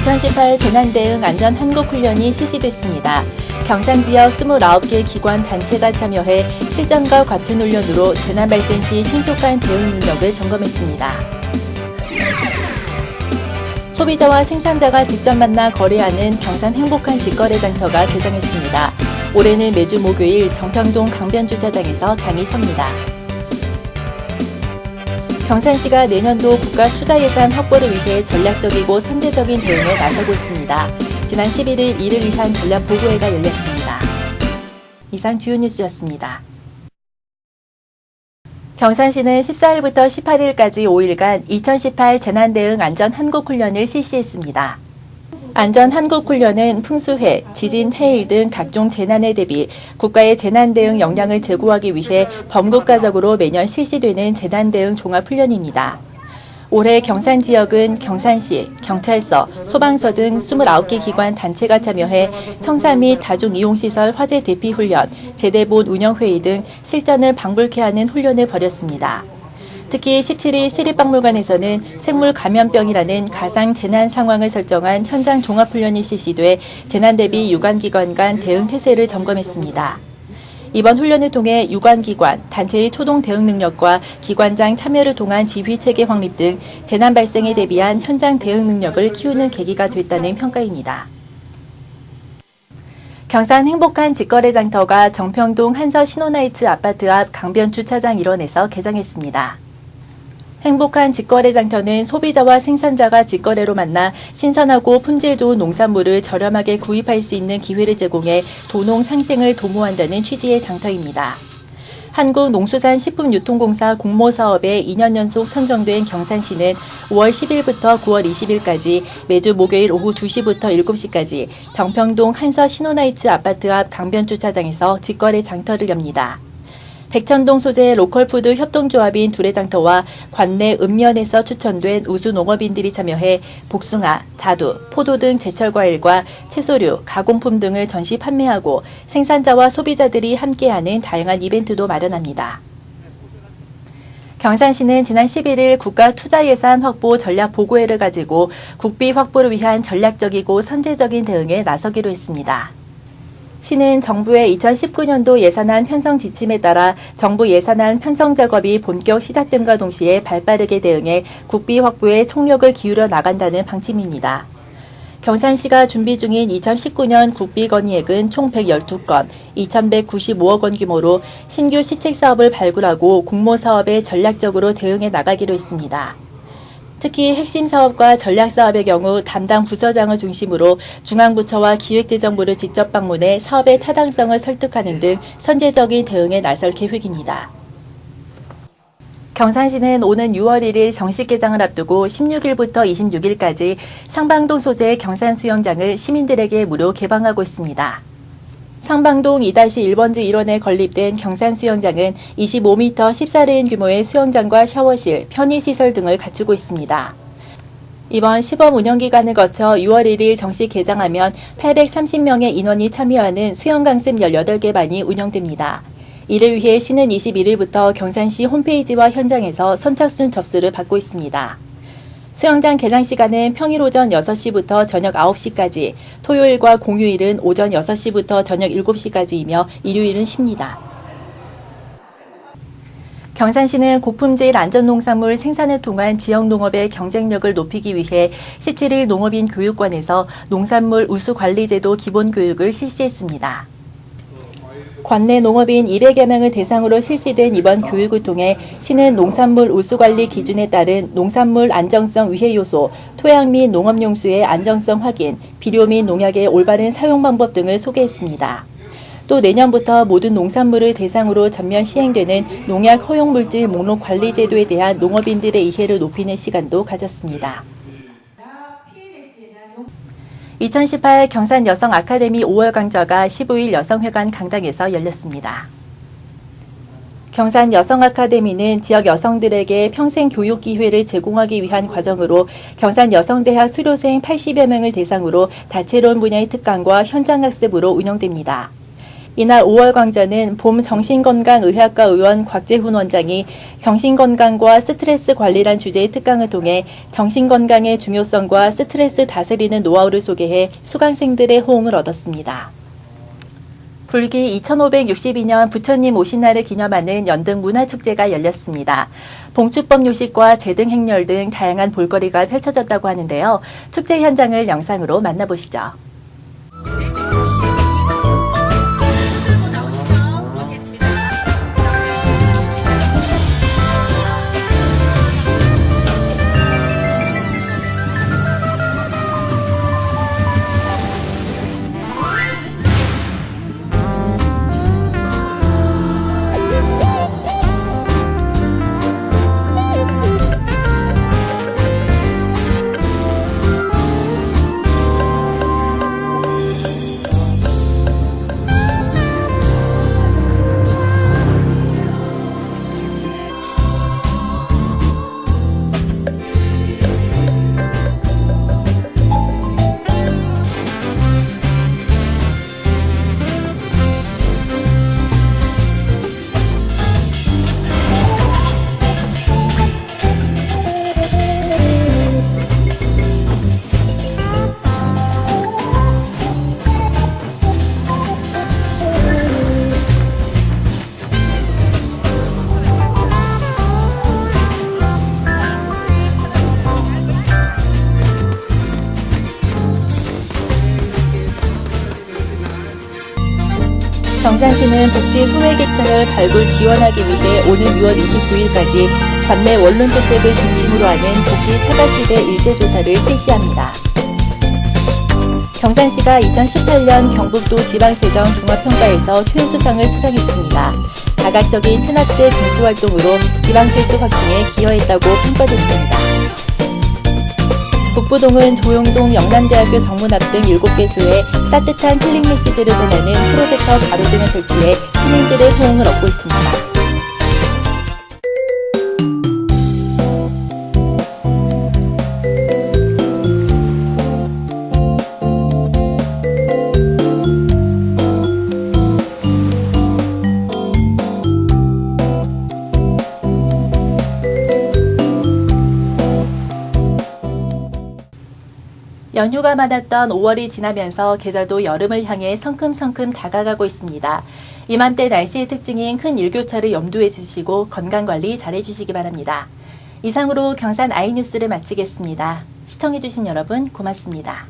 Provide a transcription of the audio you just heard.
2018 재난대응 안전한국훈련이 실시됐습니다. 경산 지역 29개 기관 단체가 참여해 실전과 같은 훈련으로 재난 발생 시 신속한 대응 능력을 점검했습니다. 소비자와 생산자가 직접 만나 거래하는 경산 행복한 직거래 장터가 개장했습니다. 올해는 매주 목요일 정평동 강변주차장에서 장이 섭니다. 경산시가 내년도 국가 투자 예산 확보를 위해 전략적이고 선제적인 대응에 나서고 있습니다. 지난 11일 이를 위한 전략 보고회가 열렸습니다. 이상 주요 뉴스였습니다. 경산시는 14일부터 18일까지 5일간 2018 재난대응 안전한국훈련을 실시했습니다. 안전한국훈련은 풍수해, 지진, 해일 등 각종 재난에 대비 국가의 재난대응 역량을 제고하기 위해 범국가적으로 매년 실시되는 재난대응 종합훈련입니다. 올해 경산 지역은 경산시, 경찰서, 소방서 등 29개 기관 단체가 참여해 청사 및 다중이용시설 화재 대피 훈련, 제대본 운영회의 등 실전을 방불케 하는 훈련을 벌였습니다. 특히 17일 시립박물관에서는 생물 감염병이라는 가상 재난 상황을 설정한 현장 종합훈련이 실시돼 재난 대비 유관기관 간 대응 태세를 점검했습니다. 이번 훈련을 통해 유관기관, 단체의 초동 대응 능력과 기관장 참여를 통한 지휘체계 확립 등 재난 발생에 대비한 현장 대응 능력을 키우는 계기가 됐다는 평가입니다. 경산 행복한 직거래 장터가 정평동 한서 신호나이츠 아파트 앞 강변 주차장 일원에서 개장했습니다. 행복한 직거래 장터는 소비자와 생산자가 직거래로 만나 신선하고 품질 좋은 농산물을 저렴하게 구입할 수 있는 기회를 제공해 도농 상생을 도모한다는 취지의 장터입니다. 한국농수산식품유통공사 공모사업에 2년 연속 선정된 경산시는 5월 10일부터 9월 20일까지 매주 목요일 오후 2시부터 7시까지 정평동 한서 신호나이츠 아파트 앞 강변주차장에서 직거래 장터를 엽니다. 백천동 소재 로컬푸드 협동조합인 두레장터와 관내 읍면에서 추천된 우수 농업인들이 참여해 복숭아, 자두, 포도 등 제철과일과 채소류, 가공품 등을 전시 판매하고 생산자와 소비자들이 함께하는 다양한 이벤트도 마련합니다. 경산시는 지난 11일 국가 투자 예산 확보 전략 보고회를 가지고 국비 확보를 위한 전략적이고 선제적인 대응에 나서기로 했습니다. 시는 정부의 2019년도 예산안 편성 지침에 따라 정부 예산안 편성 작업이 본격 시작됨과 동시에 발빠르게 대응해 국비 확보에 총력을 기울여 나간다는 방침입니다. 경산시가 준비 중인 2019년 국비 건의액은 총 112건, 2,195억 원 규모로 신규 시책 사업을 발굴하고 공모 사업에 전략적으로 대응해 나가기로 했습니다. 특히 핵심 사업과 전략 사업의 경우 담당 부서장을 중심으로 중앙부처와 기획재정부를 직접 방문해 사업의 타당성을 설득하는 등 선제적인 대응에 나설 계획입니다. 경산시는 오는 6월 1일 정식 개장을 앞두고 16일부터 26일까지 상방동 소재 경산 수영장을 시민들에게 무료 개방하고 있습니다. 상방동 2-1번지 1원에 건립된 경산 수영장은 25m 14레인 규모의 수영장과 샤워실, 편의시설 등을 갖추고 있습니다. 이번 시범 운영기간을 거쳐 6월 1일 정식 개장하면 830명의 인원이 참여하는 수영강습 18개 반이 운영됩니다. 이를 위해 시는 21일부터 경산시 홈페이지와 현장에서 선착순 접수를 받고 있습니다. 수영장 개장 시간은 평일 오전 6시부터 저녁 9시까지, 토요일과 공휴일은 오전 6시부터 저녁 7시까지이며 일요일은 쉽니다. 경산시는 고품질 안전농산물 생산을 통한 지역농업의 경쟁력을 높이기 위해 17일 농업인 교육관에서 농산물 우수관리제도 기본교육을 실시했습니다. 관내 농업인 200여 명을 대상으로 실시된 이번 교육을 통해 시는 농산물 우수관리 기준에 따른 농산물 안정성 위해 요소, 토양 및 농업용수의 안정성 확인, 비료 및 농약의 올바른 사용 방법 등을 소개했습니다. 또 내년부터 모든 농산물을 대상으로 전면 시행되는 농약 허용물질 목록 관리 제도에 대한 농업인들의 이해를 높이는 시간도 가졌습니다. 2018 경산 여성 아카데미 5월 강좌가 15일 여성회관 강당에서 열렸습니다. 경산 여성 아카데미는 지역 여성들에게 평생 교육 기회를 제공하기 위한 과정으로 경산 여성대학 수료생 80여 명을 대상으로 다채로운 분야의 특강과 현장 학습으로 운영됩니다. 이날 5월 광장은 봄 정신건강의학과 의원 곽재훈 원장이 정신건강과 스트레스 관리란 주제의 특강을 통해 정신건강의 중요성과 스트레스 다스리는 노하우를 소개해 수강생들의 호응을 얻었습니다. 불기 2562년 부처님 오신 날을 기념하는 연등 문화축제가 열렸습니다. 봉축법 요식과 제등 행렬 등 다양한 볼거리가 펼쳐졌다고 하는데요. 축제 현장을 영상으로 만나보시죠. 경산시는 복지 소외계층을 발굴 지원하기 위해 오는 6월 29일까지 관내 원룸주택을 중심으로 하는 복지 사각지대 일제조사를 실시합니다. 경산시가 2018년 경북도 지방세정 종합평가에서 최우수상을 수상했습니다. 다각적인 친학세 징수활동으로 지방세수 확충에 기여했다고 평가됐습니다. 북부동은 조용동 영남대학교 정문 앞 등 7개소에 따뜻한 힐링 메시지를 전하는 프로젝터 가로 등을 설치해 시민들의 호응을 얻고 있습니다. 연휴가 많았던 5월이 지나면서 계절도 여름을 향해 성큼성큼 다가가고 있습니다. 이맘때 날씨의 특징인 큰 일교차를 염두에 두시고 건강관리 잘해주시기 바랍니다. 이상으로 경산 아이뉴스를 마치겠습니다. 시청해주신 여러분 고맙습니다.